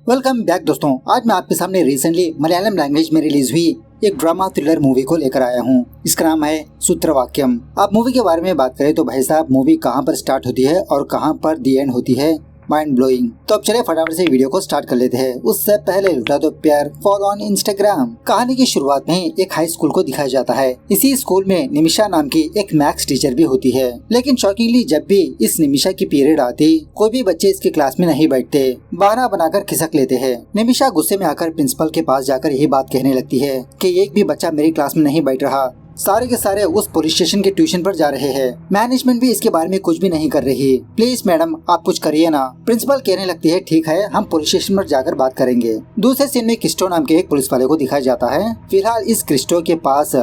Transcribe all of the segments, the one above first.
Welcome back दोस्तों। आज मैं आपके सामने रिसेंटली मलयालम लैंग्वेज में रिलीज हुई एक ड्रामा थ्रिलर मूवी को लेकर आया हूँ। इसका नाम है सूत्रवाक्यम। आप मूवी के बारे में बात करें तो भाई साहब मूवी कहाँ पर स्टार्ट होती है और कहाँ पर दी एंड होती है, माइंड ब्लोइंग। तो अब चले फटाफट से वीडियो को स्टार्ट कर लेते हैं। उससे पहले लुटा दो प्यार, फॉलो ऑन इंस्टाग्राम। कहानी की शुरुआत में एक हाई स्कूल को दिखाया जाता है। इसी स्कूल में निमिषा नाम की एक मैथ्स टीचर भी होती है, लेकिन शॉकिंगली जब भी इस निमिषा की पीरियड आती कोई भी बच्चे इसके क्लास में नहीं बैठते, बहाना बनाकर खिसक लेते हैं। निमिषा गुस्से में आकर प्रिंसिपल के पास जाकर यही बात कहने लगती है कि एक भी बच्चा मेरी क्लास में नहीं बैठ रहा, सारे के सारे उस पुलिस स्टेशन के ट्यूशन पर जा रहे हैं। मैनेजमेंट भी इसके बारे में कुछ भी नहीं कर रही। प्लीज मैडम आप कुछ करिए ना। प्रिंसिपल कहने लगती है ठीक है, हम पुलिस स्टेशन पर जाकर बात करेंगे। दूसरे सीन में क्रिस्टो नाम के एक पुलिस वाले को दिखाया जाता है। फिलहाल इस क्रिस्टो के पास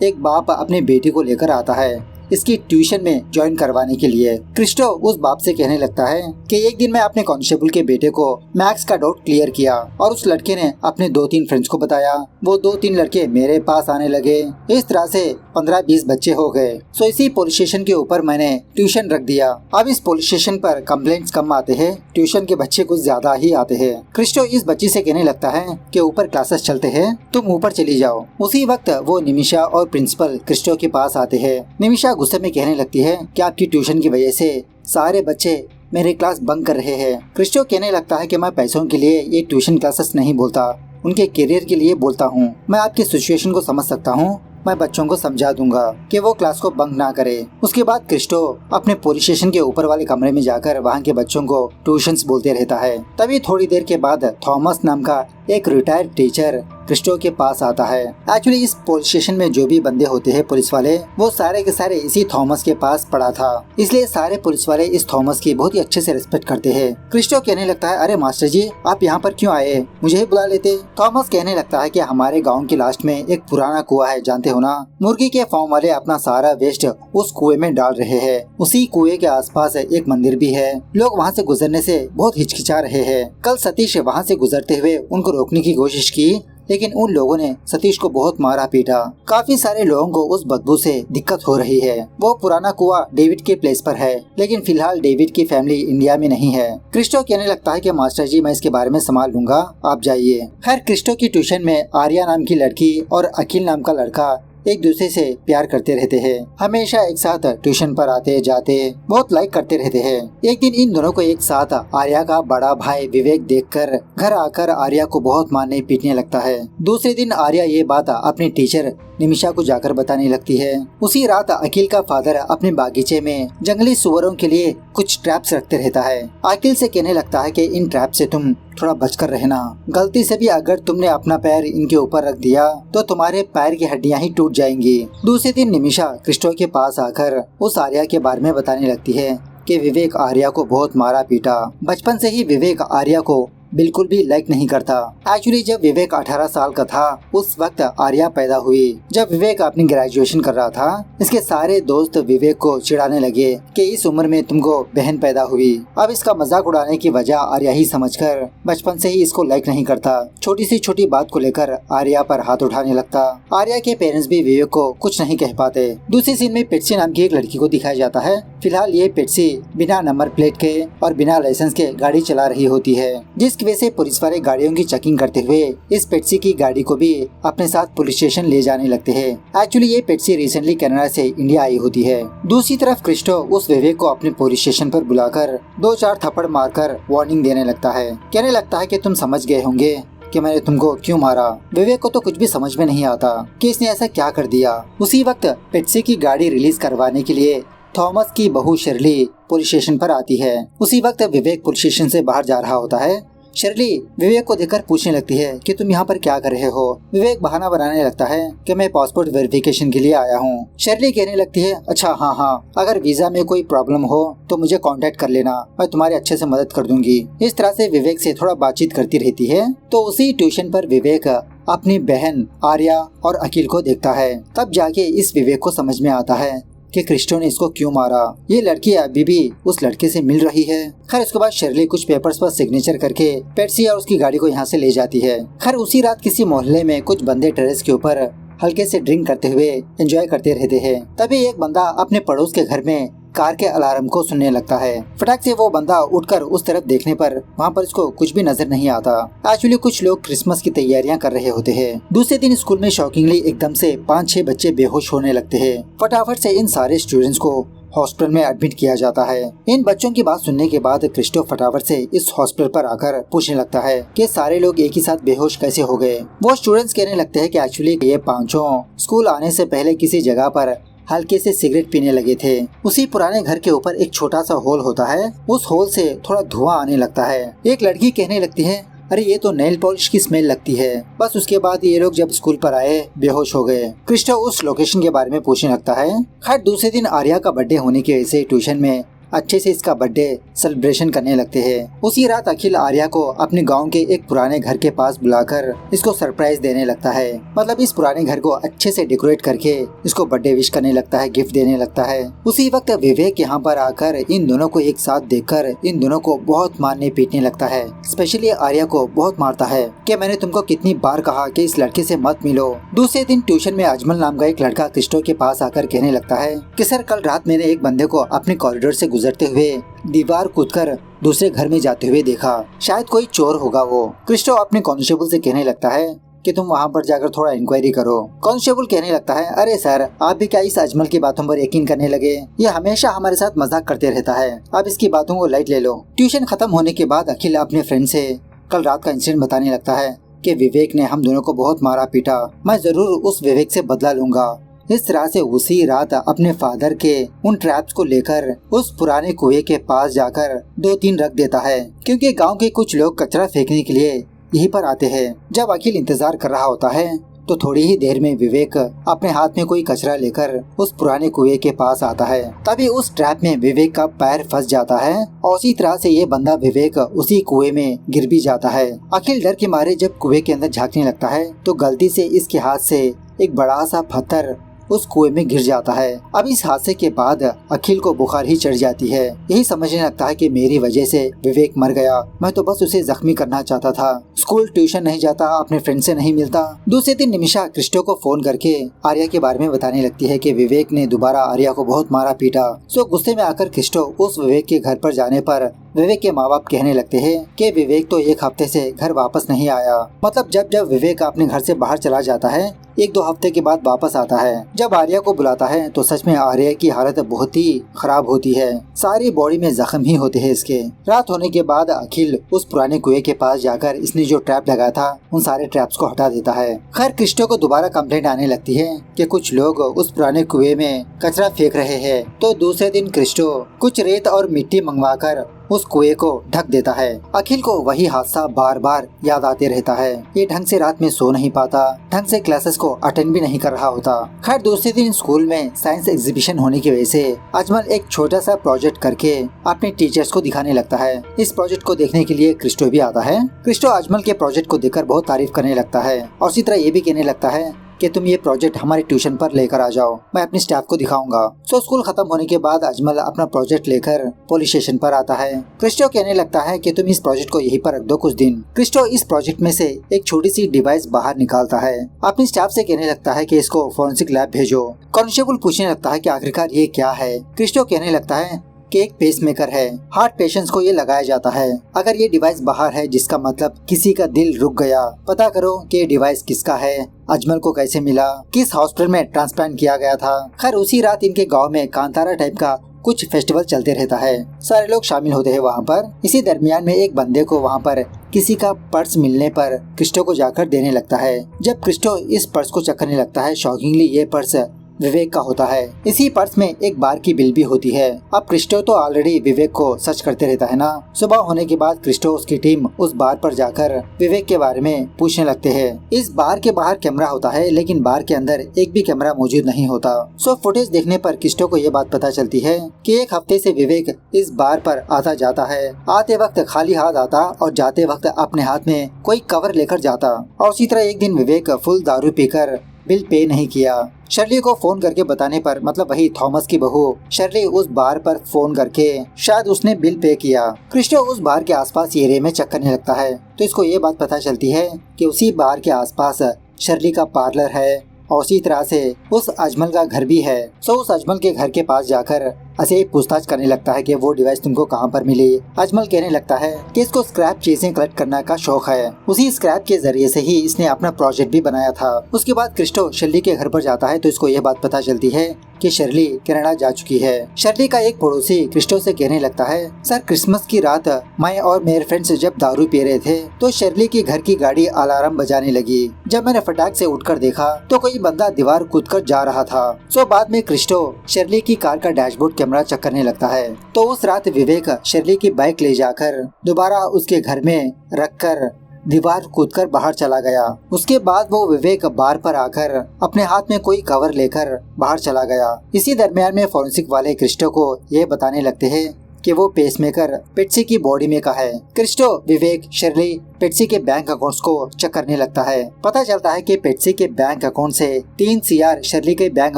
एक बाप अपने बेटे को लेकर आता है इसकी ट्यूशन में ज्वाइन करवाने के लिए। क्रिस्टो उस बाप से कहने लगता है कि एक दिन मैं अपने कांस्टेबल के बेटे को मैथ्स का डाउट क्लियर किया और उस लड़के ने अपने 2-3 फ्रेंड्स को बताया। वो 2-3 लड़के मेरे पास आने लगे। इस तरह से 15-20 बच्चे हो गए। सो इसी पुलिस स्टेशन के ऊपर मैंने ट्यूशन रख दिया। अब इस पुलिस स्टेशन पर कंप्लेंट्स कम आते हैं, ट्यूशन के बच्चे कुछ ज्यादा ही आते हैं। क्रिस्टो इस बच्ची से कहने लगता है कि ऊपर क्लासेस चलते हैं, तुम ऊपर चली जाओ। उसी वक्त वो निमिषा और प्रिंसिपल क्रिस्टो के पास आते हैं। निमिषा गुस्से में कहने लगती है कि आपकी ट्यूशन की वजह से सारे बच्चे मेरे क्लास बंक कर रहे हैं। क्रिस्टो कहने लगता है कि मैं पैसों के लिए ये ट्यूशन क्लासेस नहीं बोलता, उनके करियर के लिए बोलता हूँ। मैं आपकी सिचुएशन को समझ सकता हूँ, मैं बच्चों को समझा दूंगा कि वो क्लास को बंक ना करे। उसके बाद क्रिस्टो अपने पुलिस स्टेशन के ऊपर वाले कमरे में जाकर वहाँ के बच्चों को ट्यूशंस बोलते रहता है। तभी थोड़ी देर के बाद थॉमस नाम का एक रिटायर्ड टीचर क्रिस्टो के पास आता है। एक्चुअली इस पुलिस स्टेशन में जो भी बंदे होते हैं पुलिस वाले, वो सारे के सारे इसी थॉमस के पास पढ़ा था, इसलिए सारे पुलिस वाले इस थॉमस की बहुत ही अच्छे से रिस्पेक्ट करते हैं। क्रिस्टो कहने लगता है अरे मास्टर जी आप यहाँ पर क्यों आए, मुझे ही बुला लेते। थॉमस कहने लगता है कि हमारे गाँव के लास्ट में एक पुराना कुआं है, जानते हो ना, मुर्गी के फार्म वाले अपना सारा वेस्ट उस कुएं में डाल रहे हैं। उसी कुएं के आसपास एक मंदिर भी है, लोग वहाँ से गुजरने से बहुत हिचकिचा रहे हैं। कल सतीश वहाँ से गुजरते हुए उनको रोकने की कोशिश की, लेकिन उन लोगों ने सतीश को बहुत मारा पीटा। काफी सारे लोगों को उस बदबू से दिक्कत हो रही है। वो पुराना कुआं डेविड के प्लेस पर है, लेकिन फिलहाल डेविड की फैमिली इंडिया में नहीं है। क्रिस्टो कहने लगता है कि मास्टर जी मैं इसके बारे में संभाल लूंगा, आप जाइए। खैर क्रिस्टो की ट्यूशन में आर्या नाम की लड़की और अखिल नाम का लड़का एक दूसरे से प्यार करते रहते हैं। हमेशा एक साथ ट्यूशन पर आते जाते बहुत लाइक करते रहते हैं। एक दिन इन दोनों को एक साथ आर्या का बड़ा भाई विवेक देखकर घर आकर आर्या को बहुत मारने पीटने लगता है। दूसरे दिन आर्या ये बात अपने टीचर निमिषा को जाकर बताने लगती है। उसी रात अखिल का फादर अपने बागीचे में जंगली सुअरों के लिए कुछ ट्रैप्स रखते रहता है। अखिल से कहने लगता है कि इन ट्रैप से तुम थोड़ा बचकर रहना, गलती से भी अगर तुमने अपना पैर इनके ऊपर रख दिया तो तुम्हारे पैर की हड्डियां ही टूट जाएंगी। दूसरे दिन निमिषा क्रिस्टो के पास आकर उस आर्या के बारे में बताने लगती है कि विवेक आर्या को बहुत मारा पीटा। बचपन से ही विवेक आर्या को बिल्कुल भी लाइक नहीं करता। एक्चुअली जब विवेक 18 साल का था उस वक्त आर्या पैदा हुई। जब विवेक अपनी ग्रेजुएशन कर रहा था, इसके सारे दोस्त विवेक को चिढ़ाने लगे कि इस उम्र में तुमको बहन पैदा हुई। अब इसका मजाक उड़ाने की वजह आर्या ही समझकर बचपन से ही इसको लाइक नहीं करता। छोटी सी छोटी बात को लेकर आर्या पर हाथ उठाने लगता। आर्या के पेरेंट्स भी विवेक को कुछ नहीं कह पाते। दूसरी सीन में पेट्सी नाम की एक लड़की को दिखाया जाता है। फिलहाल ये पेट्सी बिना नंबर प्लेट के और बिना लाइसेंस के गाड़ी चला रही होती है, जिसकी वजह से पुलिस वाले गाड़ियों की चेकिंग करते हुए इस पेट्सी की गाड़ी को भी अपने साथ पुलिस स्टेशन ले जाने लगते हैं। एक्चुअली ये पेट्सी रिसेंटली कनाडा से इंडिया आई होती है। दूसरी तरफ क्रिस्टो उस विवेक को अपने पुलिस स्टेशन पर बुलाकर 2-4 थप्पड़ मारकर वार्निंग देने लगता है। कहने लगता है कि तुम समझ गए होंगे कि मैंने तुमको क्यों मारा। विवेक को तो कुछ भी समझ में नहीं आता कि इसने ऐसा क्या कर दिया। उसी वक्त पेट्सी की गाड़ी रिलीज करवाने के लिए थॉमस की बहू शर्ली पुलिस स्टेशन पर आती है। उसी वक्त विवेक पुलिस स्टेशन से बाहर जा रहा होता है। शर्ली विवेक को देखकर पूछने लगती है कि तुम यहाँ पर क्या कर रहे हो। विवेक बहाना बनाने लगता है कि मैं पासपोर्ट वेरिफिकेशन के लिए आया हूँ। शर्ली कहने लगती है अच्छा हाँ, अगर वीजा में कोई प्रॉब्लम हो तो मुझे कांटेक्ट कर लेना, मैं तुम्हारे अच्छे से मदद कर दूंगी। इस तरह से विवेक से थोड़ा बातचीत करती रहती है। तो उसी ट्यूशन पर विवेक अपनी बहन आर्या और अखिल को देखता है। तब जाके इस विवेक को समझ में आता है कि क्रिस्टो ने इसको क्यों मारा। ये लड़की अभी भी उस लड़के से मिल रही है। खैर उसके बाद शर्ली कुछ पेपर्स पर सिग्नेचर करके पेट्सी और उसकी गाड़ी को यहाँ से ले जाती है। खैर उसी रात किसी मोहल्ले में कुछ बंदे टेरेस के ऊपर हल्के से ड्रिंक करते हुए एंजॉय करते रहते हैं। तभी एक बंदा अपने पड़ोस के घर में कार के अलार्म को सुनने लगता है। फटाक से वो बंदा उठकर उस तरफ देखने पर वहाँ पर इसको कुछ भी नजर नहीं आता। एक्चुअली कुछ लोग क्रिसमस की तैयारियां कर रहे होते हैं। दूसरे दिन स्कूल में शॉकिंगली एकदम से 5-6 बच्चे बेहोश होने लगते हैं। फटाफट से इन सारे स्टूडेंट्स को हॉस्पिटल में एडमिट किया जाता है। इन बच्चों की बात सुनने के बाद क्रिस्टो फटाफट से इस हॉस्पिटल पर आकर पूछने लगता है कि सारे लोग एक ही साथ बेहोश कैसे हो गए। वो स्टूडेंट्स कहने लगते हैं कि एक्चुअली ये पांचों स्कूल आने से पहले किसी जगह पर हल्के से सिगरेट पीने लगे थे। उसी पुराने घर के ऊपर एक छोटा सा होल होता है, उस होल से थोड़ा धुआं आने लगता है। एक लड़की कहने लगती है, अरे ये तो नेल पॉलिश की स्मेल लगती है। बस उसके बाद ये लोग जब स्कूल पर आए बेहोश हो गए। क्रिस्टो उस लोकेशन के बारे में पूछने लगता है। खैर दूसरे दिन आर्या का बर्थडे होने की वजह से ट्यूशन में अच्छे से इसका बर्थडे सेलिब्रेशन करने लगते हैं। उसी रात अखिल आर्या को अपने गांव के एक पुराने घर के पास बुलाकर इसको सरप्राइज देने लगता है। मतलब इस पुराने घर को अच्छे से डेकोरेट करके इसको बर्थडे विश करने लगता है, गिफ्ट देने लगता है। उसी वक्त विवेक यहाँ पर आकर इन दोनों को एक साथ देखकर इन दोनों को बहुत मारने पीटने लगता है। स्पेशली आर्या को बहुत मारता है कि मैंने तुमको कितनी बार कहा कि इस लड़के से मत मिलो। दूसरे दिन ट्यूशन में अजमल नाम का एक लड़का क्रिस्टो के पास आकर कहने लगता है कि सर कल रात मैंने एक बंदे को अपने कॉरिडोर से गुजरते हुए दीवार कूदकर दूसरे घर में जाते हुए देखा, शायद कोई चोर होगा वो। क्रिस्टो अपने कांस्टेबल से कहने लगता है कि तुम वहाँ पर जाकर थोड़ा इंक्वायरी करो। कांस्टेबल कहने लगता है, अरे सर आप भी क्या इस अजमल की बातों पर यकीन करने लगे? ये हमेशा हमारे साथ मजाक करते रहता है, आप इसकी बातों को लाइट ले लो। ट्यूशन खत्म होने के बाद अखिल अपने फ्रेंड से कल रात का इंसिडेंट बताने लगता है कि विवेक ने हम दोनों को बहुत मारा पीटा, मैं जरूर उस विवेक से बदला लूंगा। इस तरह से उसी रात अपने फादर के उन ट्रैप्स को लेकर उस पुराने कुएं के पास जाकर 2-3 रख देता है, क्योंकि गांव के कुछ लोग कचरा फेंकने के लिए यहीं पर आते हैं। जब अखिल इंतजार कर रहा होता है तो थोड़ी ही देर में विवेक अपने हाथ में कोई कचरा लेकर उस पुराने कुएं के पास आता है। तभी उस ट्रैप में विवेक का पैर फंस जाता है और उसी तरह से ये बंदा विवेक उसी कुएं में गिर भी जाता है। अखिल डर के मारे जब कुएं के अंदर झांकने लगता है तो गलती से इसके हाथ से एक बड़ा सा पत्थर उस कुएं में गिर जाता है। अब इस हादसे के बाद अखिल को बुखार ही चढ़ जाती है। यही समझने लगता है कि मेरी वजह से विवेक मर गया, मैं तो बस उसे जख्मी करना चाहता था। स्कूल ट्यूशन नहीं जाता, अपने फ्रेंड से नहीं मिलता। दूसरे दिन निमिषा क्रिस्टो को फोन करके आर्या के बारे में बताने लगती है कि विवेक ने दोबारा आर्या को बहुत मारा पीटा। सो गुस्से में आकर क्रिस्टो उस विवेक के घर पर जाने पर विवेक के माँ बाप कहने लगते हैं कि विवेक तो 1 हफ्ते से घर वापस नहीं आया। मतलब जब जब विवेक अपने घर से बाहर चला जाता है 1-2 हफ्ते के बाद वापस आता है। जब आर्या को बुलाता है तो सच में आर्या की हालत बहुत ही खराब होती है, सारी बॉडी में जख्म ही होते हैं इसके। रात होने के बाद अखिल उस पुराने कुएं के पास जाकर इसने जो ट्रैप लगाया था उन सारे ट्रैप्स को हटा देता है। खैर क्रिस्टो को दोबारा कंप्लेंट आने लगती है कि कुछ लोग उस पुराने कुएं में कचरा फेंक रहे हैं। तो दूसरे दिन क्रिस्टो कुछ रेत और मिट्टी मंगवाकर उस कुएं को ढक देता है। अखिल को वही हादसा बार बार याद आते रहता है। ये ढंग से रात में सो नहीं पाता, ढंग से क्लासेस को अटेंड भी नहीं कर रहा होता। खैर दूसरे दिन स्कूल में साइंस एग्जीबिशन होने की वजह से अजमल एक छोटा सा प्रोजेक्ट करके अपने टीचर्स को दिखाने लगता है। इस प्रोजेक्ट को देखने के लिए क्रिस्टो भी आता है। क्रिस्टो अजमल के प्रोजेक्ट को देखकर बहुत तारीफ करने लगता है और इसी तरह ये भी कहने लगता है कि तुम ये प्रोजेक्ट हमारे ट्यूशन पर लेकर आ जाओ, मैं अपने स्टाफ को दिखाऊंगा। सो स्कूल खत्म होने के बाद अजमल अपना प्रोजेक्ट लेकर पुलिस स्टेशन पर आता है। क्रिस्टो कहने लगता है कि तुम इस प्रोजेक्ट को यहीं पर रख दो कुछ दिन। क्रिस्टो इस प्रोजेक्ट में से एक छोटी सी डिवाइस बाहर निकालता है। अपने स्टाफ से कहने लगता है कि इसको फोरेंसिक लैब भेजो। कांस्टेबल पूछने लगता है कि आखिरकार ये क्या है। क्रिस्टो कहने लगता है कि एक पेसमेकर है, हार्ट पेशेंट्स को ये लगाया जाता है। अगर ये डिवाइस बाहर है जिसका मतलब किसी का दिल रुक गया। पता करो कि ये डिवाइस किसका है, अजमल को कैसे मिला, किस हॉस्पिटल में ट्रांसप्लांट किया गया था। खैर उसी रात इनके गांव में कांतारा टाइप का कुछ फेस्टिवल चलते रहता है, सारे लोग शामिल होते हैं वहाँ पर। इसी दरमियान में एक बंदे को वहाँ पर किसी का पर्स मिलने पर क्रिस्टो को जाकर देने लगता है। जब क्रिस्टो इस पर्स को चेक करने लगता है, शॉकिंगली ये पर्स विवेक का होता है। इसी पर्स में एक बार की बिल भी होती है। अब क्रिस्टो तो ऑलरेडी विवेक को सर्च करते रहता है ना। सुबह होने के बाद क्रिस्टो उसकी टीम उस बार पर जाकर विवेक के बारे में पूछने लगते हैं। इस बार के बाहर कैमरा होता है लेकिन बार के अंदर एक भी कैमरा मौजूद नहीं होता। सो फुटेज देखने पर क्रिस्टो को ये बात पता चलती है कि 1 हफ्ते से विवेक इस बार पर आता जाता है। आते वक्त खाली हाथ आता और जाते वक्त अपने हाथ में कोई कवर लेकर जाता। और उसी तरह एक दिन विवेक फुल दारू पीकर बिल पे नहीं किया। शर्ली को फोन करके बताने पर, मतलब वही थॉमस की बहू शर्ली उस बार पर फोन करके शायद उसने बिल पे किया। क्रिस्टो उस बार के आसपास एरिया में चेक करने लगता है तो इसको ये बात पता चलती है कि उसी बार के आसपास शर्ली का पार्लर है और उसी तरह से उस अजमल का घर भी है। सो उस अजमल के घर के पास जाकर अजय पूछताछ करने लगता है कि वो डिवाइस तुमको कहाँ पर मिली। अजमल कहने लगता है कि इसको स्क्रैप चीजें कलेक्ट करने का शौक है, उसी स्क्रैप के जरिए से ही इसने अपना प्रोजेक्ट भी बनाया था। उसके बाद क्रिस्टो शर्ली के घर पर जाता है तो इसको यह बात पता चलती है कि शर्ली कनाडा जा चुकी है। शर्ली का एक पड़ोसी क्रिस्टो से कहने लगता है, सर क्रिसमस की रात मैं और मेरे फ्रेंड्स जब दारू पी रहे थे तो शर्ली के घर की गाड़ी अलार्म बजाने लगी। जब मैंने फटाक से उठकर देखा तो कोई बंदा दीवार कूदकर जा रहा था। सो बाद में क्रिस्टो शर्ली की कार का डैशबोर्ड कैमरा चेक करने लगता है तो उस रात विवेक शर्ली की बाइक ले जाकर दोबारा उसके घर में रखकर दीवार कूदकर बाहर चला गया। उसके बाद वो विवेक बार पर आकर अपने हाथ में कोई कवर लेकर बाहर चला गया। इसी दरमियान में फॉरेंसिक वाले क्रिस्टो को ये बताने लगते हैं कि वो पेसमेकर पेट्सी की बॉडी में का है। क्रिस्टो, विवेक, शर्ली पेट्सी के बैंक अकाउंट्स को चेक करने लगता है। पता चलता है कि पेट्सी के बैंक अकाउंट से 3 CR शर्ली के बैंक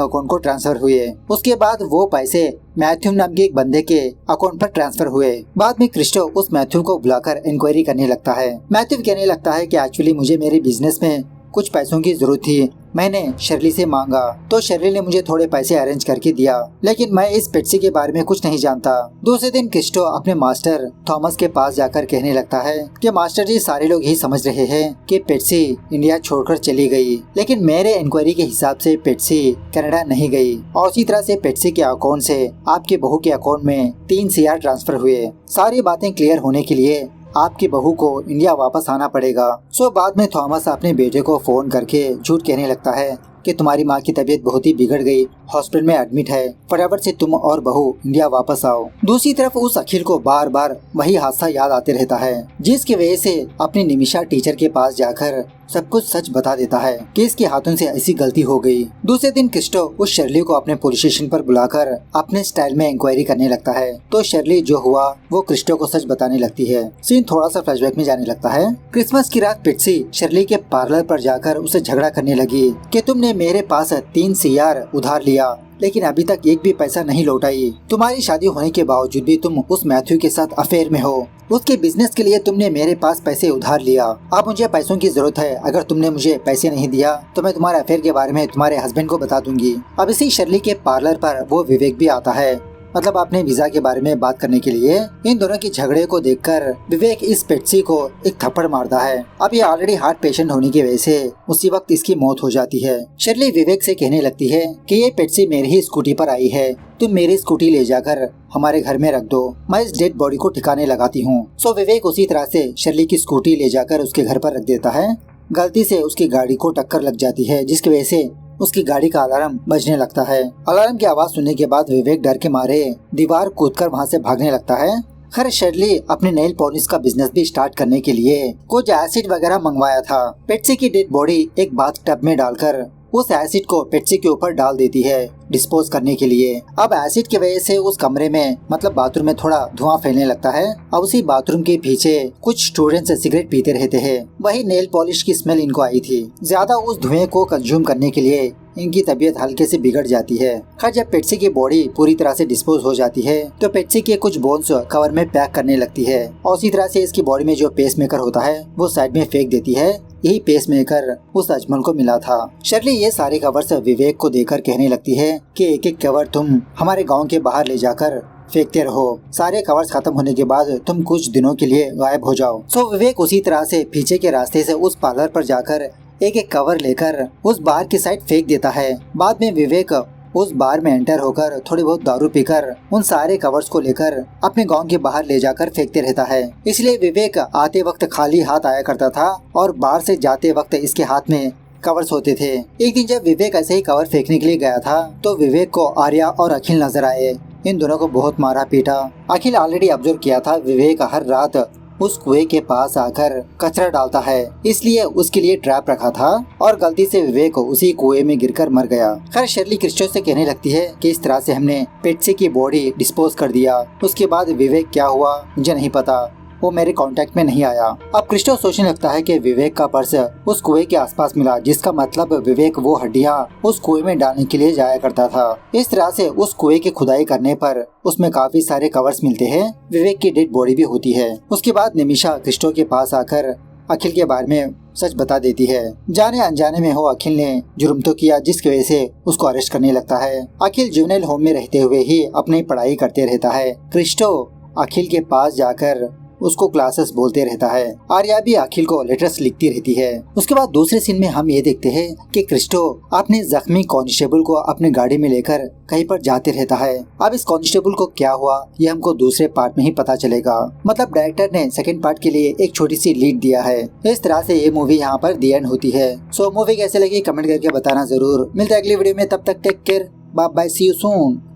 अकाउंट को ट्रांसफर हुए। उसके बाद वो पैसे मैथ्यू नाम के एक बंदे के अकाउंट पर ट्रांसफर हुए। बाद में क्रिस्टो उस मैथ्यू को बुलाकर इंक्वायरी करने लगता है। मैथ्यू कहने लगता है कि एक्चुअली मुझे मेरे बिजनेस में कुछ पैसों की जरूरत थी। मैंने शर्ली से मांगा तो शर्ली ने मुझे थोड़े पैसे अरेंज करके दिया, लेकिन मैं इस पेट्सी के बारे में कुछ नहीं जानता। दूसरे दिन क्रिस्टो अपने मास्टर थॉमस के पास जाकर कहने लगता है कि मास्टर जी, सारे लोग यही समझ रहे हैं कि पेट्सी इंडिया छोड़कर चली गई, लेकिन मेरे इंक्वायरी के हिसाब से पेट्सी कनाडा नहीं गई। और उसी तरह से पेट्सी के अकाउंट से आपके बहू के अकाउंट में 3 CR ट्रांसफर हुए। सारी बातें क्लियर होने के लिए आपकी बहू को इंडिया वापस आना पड़ेगा। सो बाद में थॉमस अपने बेटे को फोन करके झूठ कहने लगता है कि तुम्हारी माँ की तबीयत बहुत ही बिगड़ गई, हॉस्पिटल में एडमिट है, फटाफट से तुम और बहू इंडिया वापस आओ। दूसरी तरफ उस अखिल को बार बार वही हादसा याद आते रहता है, जिसकी वजह से अपनी निमिषा टीचर के पास जाकर सब कुछ सच बता देता है कि इसके हाथों से ऐसी गलती हो गई। दूसरे दिन क्रिस्टो उस शर्ली को अपने पुलिस स्टेशन पर बुलाकर अपने स्टाइल में इंक्वायरी करने लगता है तो शर्ली जो हुआ वो क्रिस्टो को सच बताने लगती है। सीन थोड़ा सा फ्लैशबैक में जाने लगता है। क्रिसमस की रात पेट्सी शर्ली के पार्लर पर जाकर उसे झगड़ा करने लगी कि तुमने मेरे पास 3 CR उधार लिया, लेकिन अभी तक एक भी पैसा नहीं लौटाई। तुम्हारी शादी होने के बावजूद भी तुम उस मैथ्यू के साथ अफेयर में हो। उसके बिजनेस के लिए तुमने मेरे पास पैसे उधार लिया। अब मुझे पैसों की जरूरत है। अगर तुमने मुझे पैसे नहीं दिया तो मैं तुम्हारे अफेयर के बारे में तुम्हारे हस्बैंड को बता दूंगी। अब इसी शर्ली के पार्लर पर वो विवेक भी आता है, मतलब अपने वीजा के बारे में बात करने के लिए। इन दोनों की झगड़े को देखकर विवेक इस पेट्सी को एक थप्पड़ मारता है। अब ये ऑलरेडी हार्ट पेशेंट होने की वजह से उसी वक्त इसकी मौत हो जाती है। शर्ली विवेक से कहने लगती है कि ये पेट्सी मेरी ही स्कूटी पर आई है, तुम मेरी स्कूटी ले जाकर हमारे घर में रख दो, मैं इस डेड बॉडी को ठिकाने लगाती हूँ। सो विवेक उसी तरह से शर्ली की स्कूटी ले जाकर उसके घर पर रख देता है। गलती से उसकी गाड़ी को टक्कर लग जाती है, जिसकी वजह से उसकी गाड़ी का अलार्म बजने लगता है। अलार्म की आवाज सुनने के बाद विवेक डर के मारे दीवार कूदकर वहां से भागने लगता है। खैर शर्ली अपने नेल पॉलिश का बिजनेस भी स्टार्ट करने के लिए कुछ एसिड वगैरह मंगवाया था। पेट्सी की डेड बॉडी एक बाथ टब में डालकर उस एसिड को पेट्सी के ऊपर डाल देती है डिस्पोज करने के लिए। अब एसिड की वजह से उस कमरे में मतलब बाथरूम में थोड़ा धुआं फैलने लगता है। अब उसी बाथरूम के पीछे कुछ स्टूडेंट्स सिगरेट पीते रहते हैं, वही नेल पॉलिश की स्मेल इनको आई थी। ज्यादा उस धुएं को कंज्यूम करने के लिए इनकी तबीयत हल्के से बिगड़ जाती है। खैर जब पेट्सी की बॉडी पूरी तरह से डिस्पोज हो जाती है तो पेट्सी के कुछ बोन्स कवर में पैक करने लगती है और उसी तरह से इसकी बॉडी में जो पेसमेकर होता है वो साइड में फेंक देती है। यही पेसमेकर उस अजमल को मिला था। शर्ली ये सारे कवर्स विवेक को देकर कहने लगती है कि एक एक कवर तुम हमारे गांव के बाहर ले जाकर फेंकते रहो। सारे कवर्स खत्म होने के बाद तुम कुछ दिनों के लिए गायब हो जाओ। सो विवेक उसी तरह से पीछे के रास्ते से उस पार्लर पर जाकर एक एक कवर लेकर उस बार की साइड फेंक देता है। बाद में विवेक उस बार में एंटर होकर थोड़ी बहुत दारू पीकर उन सारे कवर्स को लेकर अपने गांव के बाहर ले जाकर फेंकते रहता है। इसलिए विवेक आते वक्त खाली हाथ आया करता था और बाहर से जाते वक्त इसके हाथ में कवर्स होते थे। एक दिन जब विवेक ऐसे ही कवर फेंकने के लिए गया था तो विवेक को आर्या और अखिल नजर आए। इन दोनों को बहुत मारा पीटा। अखिल ऑलरेडी ऑब्जर्व किया था विवेक हर रात उस कुएं के पास आकर कचरा डालता है, इसलिए उसके लिए ट्रैप रखा था और गलती से विवेक उसी कुएं में गिरकर मर गया। खैर शर्ली क्रिस्टो से कहने लगती है कि इस तरह से हमने पेट्सी की बॉडी डिस्पोज कर दिया। उसके बाद विवेक क्या हुआ मुझे नहीं पता, वो मेरे कांटेक्ट में नहीं आया। अब क्रिस्टो सोचने लगता है कि विवेक का पर्स उस कुएं के आसपास मिला, जिसका मतलब विवेक वो हड्डियां उस कुएं में डालने के लिए जाया करता था। इस तरह से उस कुएं की खुदाई करने पर उसमें काफी सारे कवर्स मिलते हैं। विवेक की डेड बॉडी भी होती है। उसके बाद निमिषा क्रिस्टो के पास आकर अखिल के बारे में सच बता देती है। जाने अनजाने में हो अखिल ने जुर्म तो किया जिसकी वजह से उसको अरेस्ट करने लगता है। अखिल जुवेनाइल होम में रहते हुए ही अपनी पढ़ाई करते रहता है। क्रिस्टो अखिल के पास जाकर उसको क्लासेस बोलते रहता है। आर्या भी अखिल को लेटर्स लिखती रहती है। उसके बाद दूसरे सीन में हम ये देखते हैं कि क्रिस्टो अपने जख्मी कांस्टेबल को अपने गाड़ी में लेकर कहीं पर जाते रहता है। अब इस कांस्टेबल को क्या हुआ ये हमको दूसरे पार्ट में ही पता चलेगा। मतलब डायरेक्टर ने सेकंड पार्ट के लिए एक छोटी सी लीड दिया है। इस तरह से ये मूवी यहाँ पर दी एंड होती है। सो मूवी कैसे लगी कमेंट करके बताना जरूर। मिलते हैं अगली वीडियो में, तब तक take care, bye bye, see you soon.